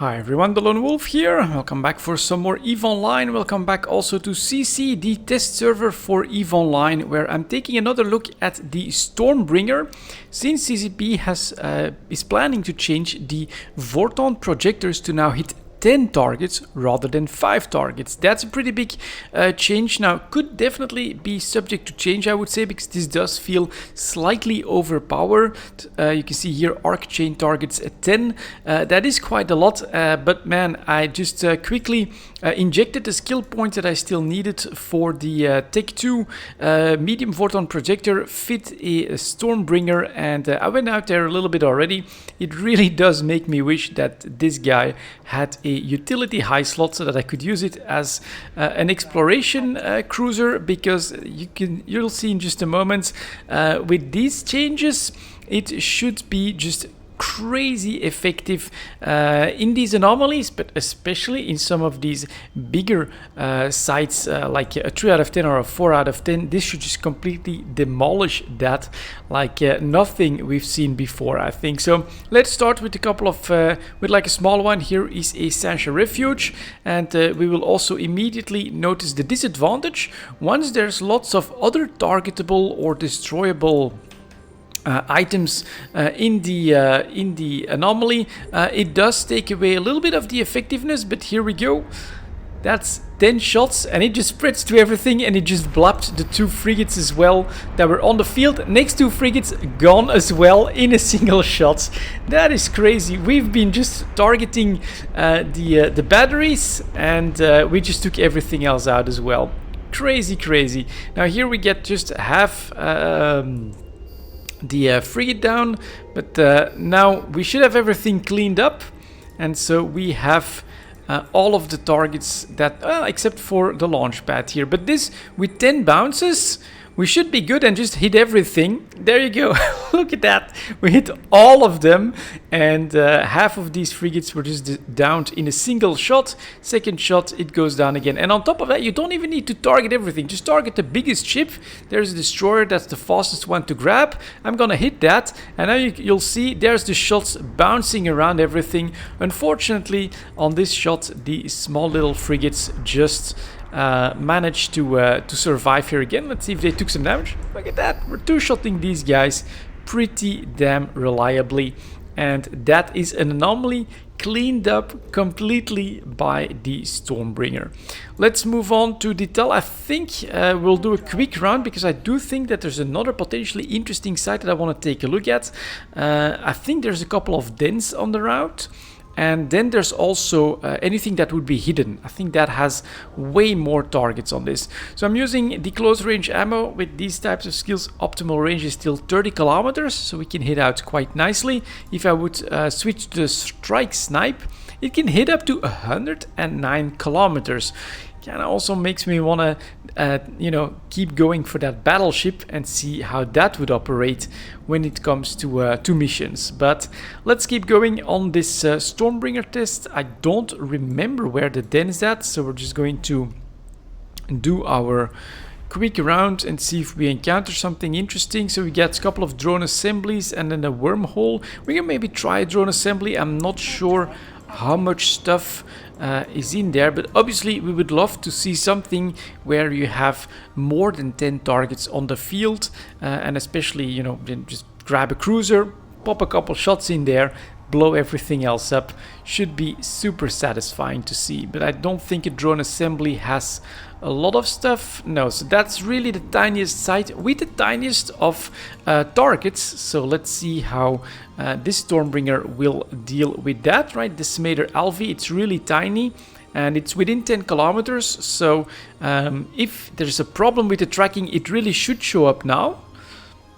Hi everyone, delonewolf here. Welcome back for some more EVE Online. Welcome back also to CC, the test server for EVE Online, where I'm taking another look at the Stormbringer. Since CCP is planning to change the Vorton projectors to now hit 10 targets rather than 5 targets. That's a pretty big change. Now, could definitely be subject to change, I would say, because this does feel slightly overpowered. You can see here arc chain targets at 10. That is quite a lot, but man, I just quickly injected the skill points that I still needed for the Tech 2 medium Vorton projector, fit a Stormbringer, and I went out there a little bit already. It really does make me wish that this guy had a utility high slot so that I could use it as an exploration cruiser, because you'll see in just a moment with these changes it should be just crazy effective in these anomalies, but especially in some of these bigger sites like a 3 out of 10 or a 4 out of 10. This should just completely demolish that like nothing we've seen before, I think. So let's start with a couple of with like a small one. Here is a Sancha Refuge, and we will also immediately notice the disadvantage. Once there's lots of other targetable or destroyable items in the anomaly, it does take away a little bit of the effectiveness, but here we go. That's 10 shots and it just spreads to everything, and it just blapped the 2 frigates as well that were on the field. Next 2 frigates gone as well in a single shot. That is crazy. We've been just targeting the batteries, and we just took everything else out as well. Crazy. Now here we get just half the frigate down, but now we should have everything cleaned up, and so we have all of the targets that except for the launch pad here. But this, with 10 bounces, we should be good and just hit everything. There you go. Look at that. We hit all of them, and half of these frigates were just downed in a single shot. Second shot, it goes down again. And on top of that, you don't even need to target everything. Just target the biggest ship. There's a destroyer. That's the fastest one to grab. I'm gonna hit that, and now you'll see there's the shots bouncing around everything. Unfortunately, on this shot, the small little frigates just managed to survive here again. Let's see if they took some damage. Look at that. We're two-shotting these guys pretty damn reliably, and that is an anomaly cleaned up completely by the Stormbringer. Let's move on to detail. I think we'll do a quick round, because I do think that there's another potentially interesting site that I want to take a look at. I think there's a couple of dens on the route. And then there's also anything that would be hidden. I think that has way more targets on this. So I'm using the close range ammo with these types of skills. Optimal range is still 30 kilometers, so we can hit out quite nicely. If I would switch to the StrikeSnipe, it can hit up to 109 kilometers. Kind of also makes me want to, keep going for that battleship and see how that would operate when it comes to missions. But let's keep going on this Stormbringer test. I don't remember where the den is at, so we're just going to do our quick round and see if we encounter something interesting. So we get a couple of drone assemblies and then a wormhole. We can maybe try a drone assembly. I'm not sure how much stuff is in there, but obviously we would love to see something where you have more than 10 targets on the field, and especially, then just grab a cruiser, pop a couple shots in there, blow everything else up. Should be super satisfying to see, but I don't think a drone assembly has a lot of stuff. No, so that's really the tiniest site with the tiniest of targets. So let's see how this Stormbringer will deal with that, right? The Smader Alvi, it's really tiny, and it's within 10 kilometers. So if there's a problem with the tracking, it really should show up now.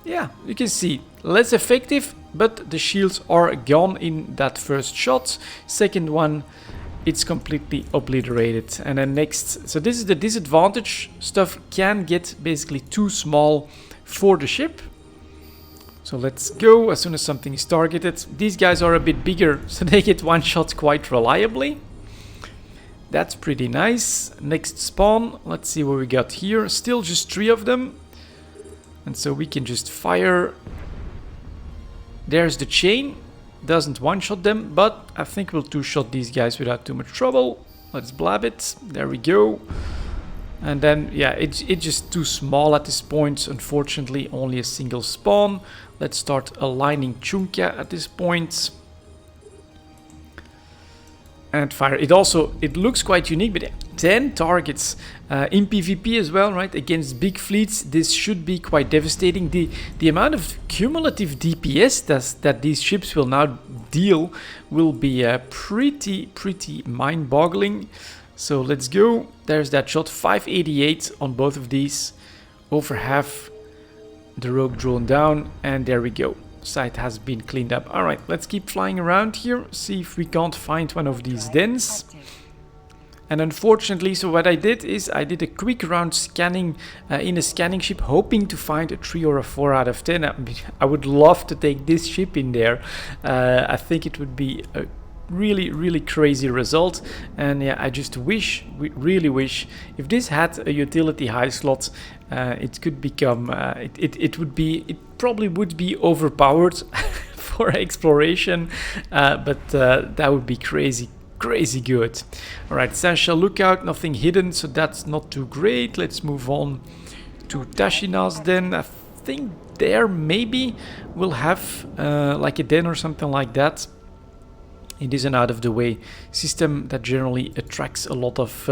Yeah, you can see less effective, but the shields are gone in that first shot. Second one, it's completely obliterated. And then next, so this is the disadvantage. Stuff can get basically too small for the ship. So let's go as soon as something is targeted. These guys are a bit bigger, so they get one shot quite reliably. That's pretty nice. Next spawn, let's see what we got here. Still just 3 of them. And so we can just fire. There's the chain. doesn't one-shot them, but I think we'll two-shot these guys without too much trouble. Let's blab it. There we go. And then, yeah, it's just too small at this point. Unfortunately, only a single spawn. Let's start aligning Chunkia at this point. And fire. It looks quite unique, but 10 targets in PvP as well, right? Against big fleets, this should be quite devastating. The amount of cumulative DPS that these ships will now deal will be pretty mind-boggling. So let's go. There's that shot. 588 on both of these. Over half the rogue drone down, and there we go. Site has been cleaned up. All right, let's keep flying around here, see if we can't find one of these dens. And unfortunately, so what I did is I did a quick round scanning in a scanning ship, hoping to find a 3 or a 4 out of 10. I would love to take this ship in there. I think it would be a really crazy result. And yeah, I just really wish if this had a utility high slot, it could become it probably would be overpowered for exploration, but that would be crazy good. All right, Essential Lookout, nothing hidden, so that's not too great. Let's move on to Tashina's den. I think there maybe we'll have like a den or something like that. It is an out-of-the-way system that generally attracts a lot of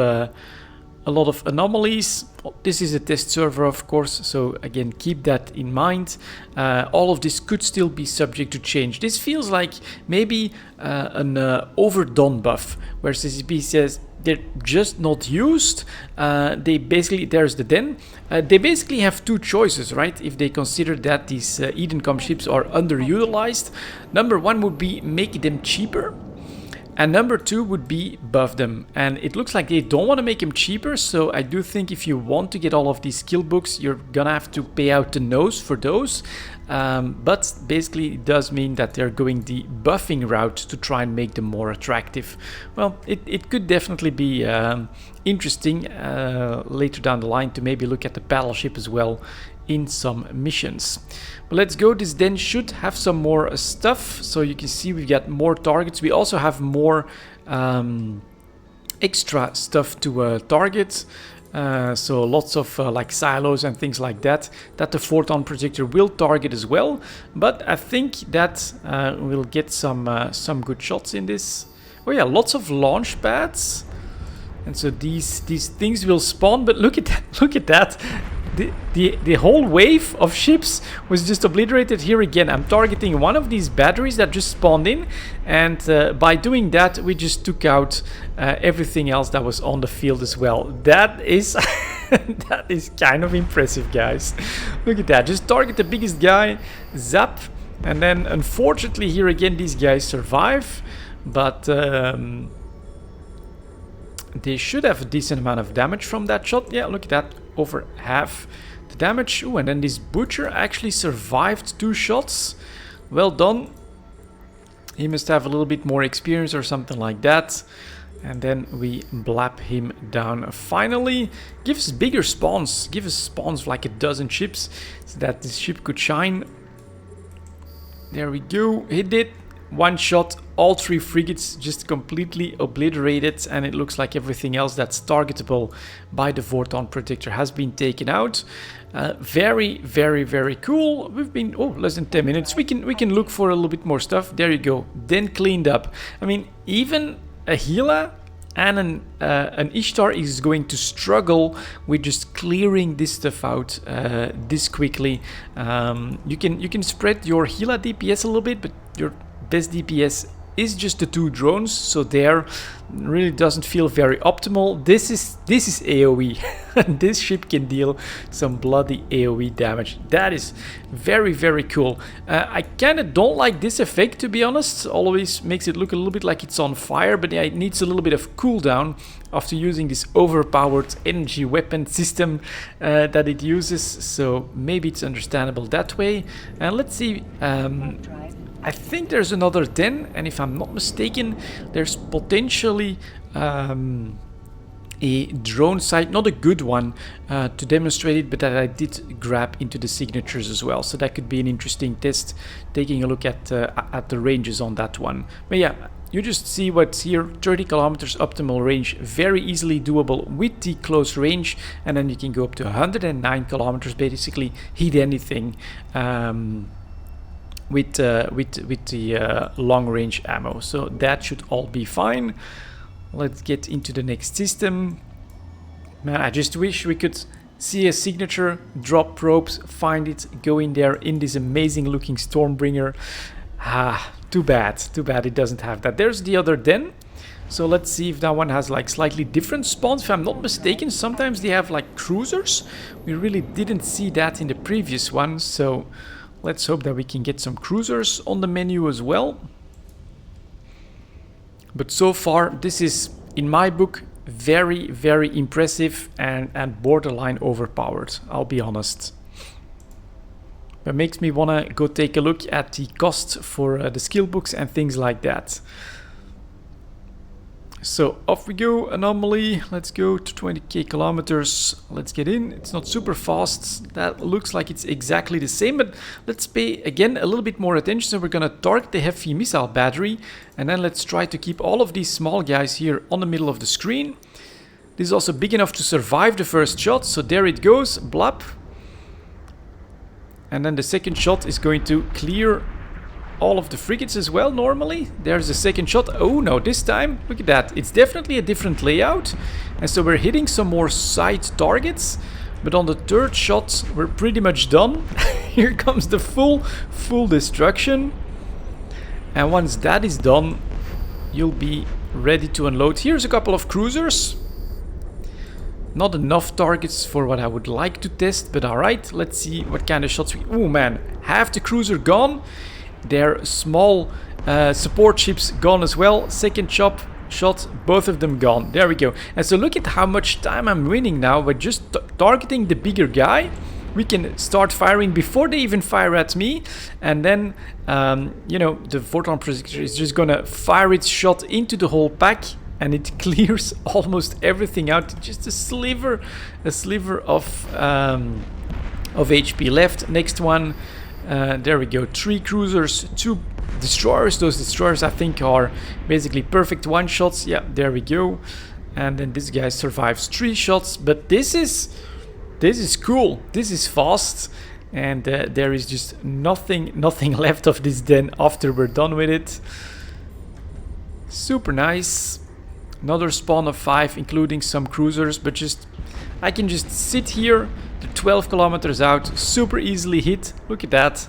anomalies. This is a test server, of course, so again, keep that in mind. All of this could still be subject to change. This feels like maybe an overdone buff, where CCP says they're just not used. There's the den. They basically have two choices, right? If they consider that these edencom ships are underutilized. Number one would be make them cheaper. And number two would be buff them. And it looks like they don't want to make them cheaper. So I do think if you want to get all of these skill books, you're gonna have to pay out the nose for those. But basically it does mean that they're going the buffing route to try and make them more attractive. Well, it could definitely be interesting later down the line to maybe look at the battleship as well in some missions. But let's go. This den should have some more stuff. So you can see we've got more targets. We also have more extra stuff to target. So lots of like silos and things like that the Vorton Projector will target as well. But I think that we'll get some good shots in this. Oh yeah, lots of launch pads. And so these things will spawn. But look at that! Look at that! The whole wave of ships was just obliterated. Here again, I'm targeting one of these batteries that just spawned in, and by doing that, we just took out everything else that was on the field as well. That is that is kind of impressive, guys. Look at that! Just target the biggest guy, zap, and then unfortunately here again these guys survive, but they should have a decent amount of damage from that shot. Yeah, look at that. Over half the damage. Ooh, and then this butcher actually survived 2 shots. Well done. He must have a little bit more experience or something like that. And then we blap him down finally. Give us bigger spawns. Give us spawns of like a dozen ships so that this ship could shine. There we go. Hit it. 1 shot. All 3 frigates just completely obliterated, and it looks like everything else that's targetable by the Vorton Projector has been taken out. Very cool. We've been less than 10 minutes. We can look for a little bit more stuff. There you go. Then cleaned up. I mean, even a Gila and an Ishtar is going to struggle with just clearing this stuff out this quickly. You can spread your Gila DPS a little bit, but your best DPS is just the 2 drones, so there really doesn't feel very optimal. This is AoE. This ship can deal some bloody AoE damage. That is very cool. I kind of don't like this effect, to be honest. Always makes it look a little bit like it's on fire, but yeah, it needs a little bit of cooldown after using this overpowered energy weapon system that it uses, so maybe it's understandable that way. And let's see, I think there's another den, and if I'm not mistaken, there's potentially a drone sight, not a good one to demonstrate it, but that I did grab into the signatures as well. So that could be an interesting test, taking a look at the ranges on that one. But yeah, you just see what's here, 30 kilometers optimal range, very easily doable with the close range, and then you can go up to 109 kilometers, basically hit anything with the long range ammo. So that should all be fine. Let's get into the next system. Man, I just wish we could see a signature, drop probes, find it, go in there in this amazing looking Stormbringer. Too bad it doesn't have that. There's the other den. So let's see if that one has like slightly different spawns. If I'm not mistaken, sometimes they have like cruisers. We really didn't see that in the previous one. So let's hope that we can get some cruisers on the menu as well. But so far, this is, in my book, very, very impressive and borderline overpowered, I'll be honest. That makes me want to go take a look at the cost for the skill books and things like that. So off we go, Anomaly. Let's go to 20k kilometers. Let's get in. It's not super fast. That looks like it's exactly the same, but let's pay again a little bit more attention. So we're gonna target the heavy missile battery, and then let's try to keep all of these small guys here on the middle of the screen. This is also big enough to survive the first shot, so there it goes, blap. And then the second shot is going to clear all of the frigates as well. Normally there's a second shot. Oh no, this time look at that, it's definitely a different layout, and so we're hitting some more side targets, but on the third shot we're pretty much done. Here comes the full destruction, and once that is done you'll be ready to unload. Here's a couple of cruisers. Not enough targets for what I would like to test, but alright, let's see what kind of shots we... Oh man, half the cruiser gone. Their small support ships gone as well. Second shot, both of them gone. There we go. And so look at how much time I'm winning now. We're just targeting the bigger guy. We can start firing before they even fire at me. And then, you know, the Vorton Projector is just gonna fire its shot into the whole pack. And it clears almost everything out. Just a sliver of HP left. Next one. There we go, 3 cruisers, 2 destroyers. Those destroyers I think are basically perfect one-shots. Yeah, there we go. And then this guy survives 3 shots. But this is cool. This is fast. And there is just nothing left of this den after we're done with it. Super nice. Another spawn of 5, including some cruisers. But just, I can just sit here. They're 12 kilometers out, super easily hit. Look at that.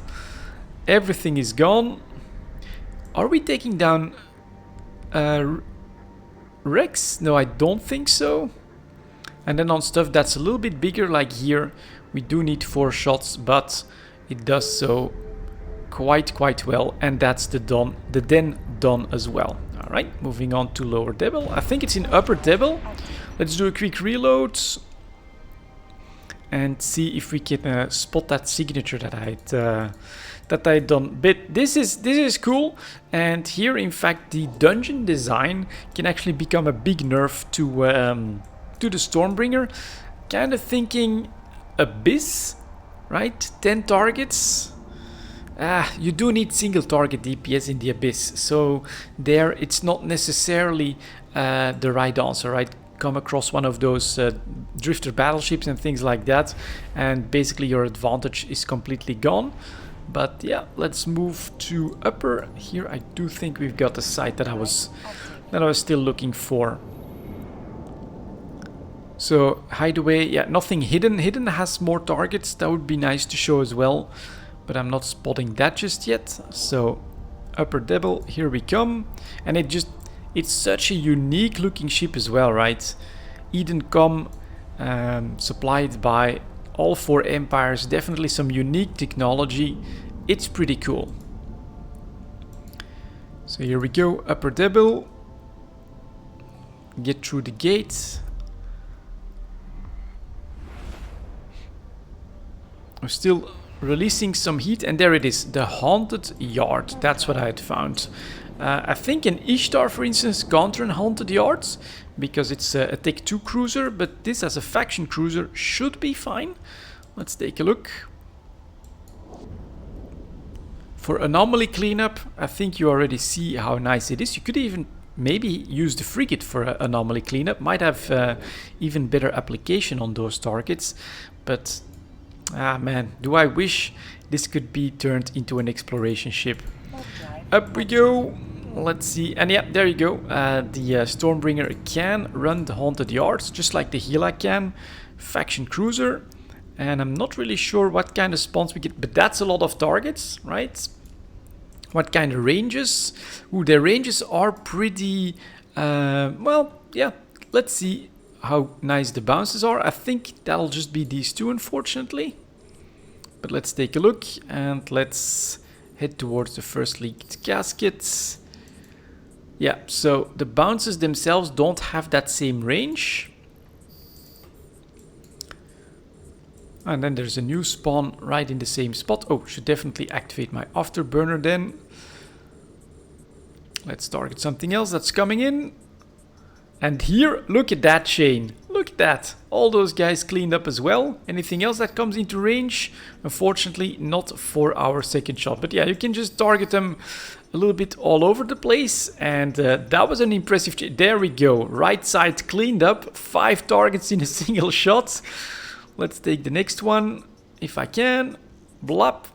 Everything is gone. Are we taking down Rex? No, I don't think so. And then on stuff that's a little bit bigger, like here, we do need 4 shots, but it does so quite well. And that's the den done as well. Alright, moving on to lower Devil. I think it's in upper Devil. Let's do a quick reload and see if we can spot that signature that I'd done. But this is cool, and here in fact the dungeon design can actually become a big nerf to the Stormbringer. Kind of thinking Abyss, right? 10 targets. You do need single target DPS in the Abyss, so there it's not necessarily the right answer, right? Come across one of those drifter battleships and things like that, and basically your advantage is completely gone. But yeah, let's move to upper. Here I do think we've got the site that I was still looking for. So hideaway, yeah, nothing hidden. Hidden has more targets. That would be nice to show as well, but I'm not spotting that just yet. So upper Devil, here we come, and it's such a unique looking ship as well, right? Edencom, supplied by all 4 empires, definitely some unique technology. It's pretty cool. So here we go, upper Devil. Get through the gate. We're still releasing some heat, and there it is, the haunted yard. That's what I had found. I think an Ishtar, for instance, can't run Haunted Yards because it's a Tech 2 cruiser, but this as a faction cruiser should be fine. Let's take a look. For Anomaly cleanup, I think you already see how nice it is. You could even maybe use the frigate for Anomaly cleanup. Might have even better application on those targets. But, man, do I wish this could be turned into an exploration ship. Up we go. Let's see. And yeah, there you go. The Stormbringer can run the Haunted Yards, just like the Gila can. Faction cruiser. And I'm not really sure what kind of spawns we get, but that's a lot of targets, right? What kind of ranges? Ooh, their ranges are pretty, well, yeah. Let's see how nice the bounces are. I think that'll just be these two, unfortunately. But let's take a look and let's head towards the first leaked gaskets. Yeah, so the bounces themselves don't have that same range. And then there's a new spawn right in the same spot. Oh, should definitely activate my Afterburner then. Let's target something else that's coming in. And here, look at that chain. Look at that. All those guys cleaned up as well. Anything else that comes into range? Unfortunately, not for our second shot. But yeah, you can just target them a little bit all over the place. And that was an impressive chain. There we go. Right side cleaned up. 5 targets in a single shot. Let's take the next one, if I can. Blop.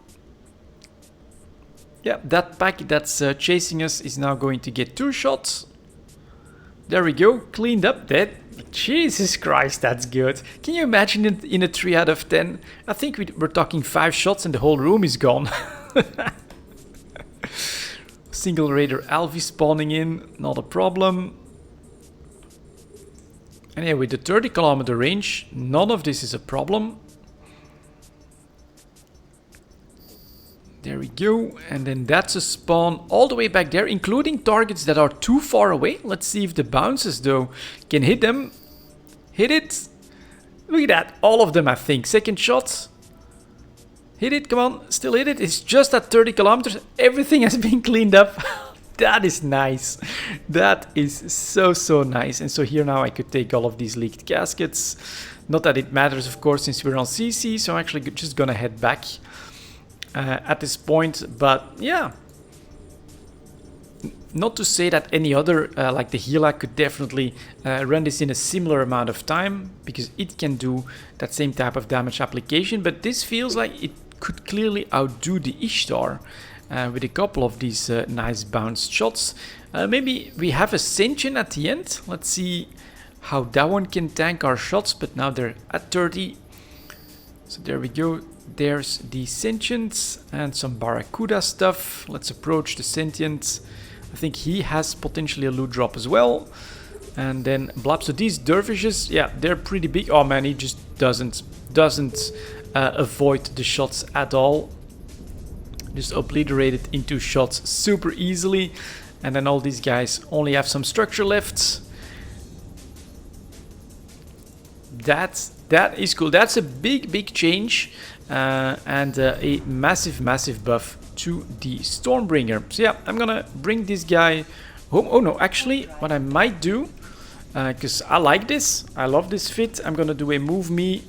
Yeah, that pack that's chasing us is now going to get 2 shots. There we go, cleaned up. That, Jesus Christ, that's good. Can you imagine it in a 3 out of 10? I think we're talking 5 shots and the whole room is gone. Single Raider Alvi spawning in, not a problem. And yeah, with the 30-kilometer range, none of this is a problem. There we go. And then that's a spawn all the way back there, including targets that are too far away. Let's see if the bounces, though, can hit them. Hit it. Look at that. All of them, I think. Second shot. Hit it. Come on. Still hit it. It's just at 30 kilometers. Everything has been cleaned up. That is nice. That is so, so nice. And so here now I could take all of these leaked gaskets. Not that it matters, of course, since we're on CC. So I'm actually just gonna head back at this point. But yeah. Not to say that any other, like the Gila, could definitely run this in a similar amount of time. Because it can do that same type of damage application. But this feels like it could clearly outdo the Ishtar. With a couple of these nice bounced shots. Maybe we have a Sentient at the end. Let's see how that one can tank our shots. But now they're at 30. So there we go. There's the Sentient and some Barracuda stuff. Let's approach the Sentient. I think he has potentially a loot drop as well. And then Blab. So these dervishes, yeah, they're pretty big. Oh man, he just doesn't avoid the shots at all. Just obliterate it into shots super easily. And then all these guys only have some structure left. That is cool. That's a big change. And a massive buff to the Stormbringer. So yeah, I'm gonna bring this guy home. Oh no, actually, what I might do, because I like this. I love this fit. I'm gonna do a move me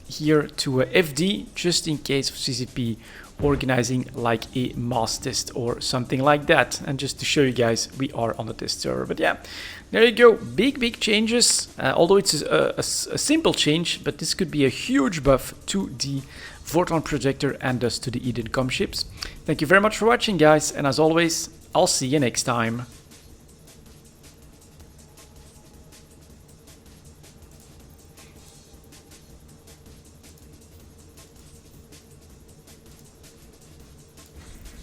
here to a FD, just in case of CCP organizing like a mass test or something like that, and just to show you guys we are on the test server. But yeah, there you go. Big changes, although it's a simple change, but this could be a huge buff to the Vorton Projector and thus to the edencom ships. Thank you very much for watching, guys, and as always, I'll see you next time.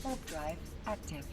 Warp drive active.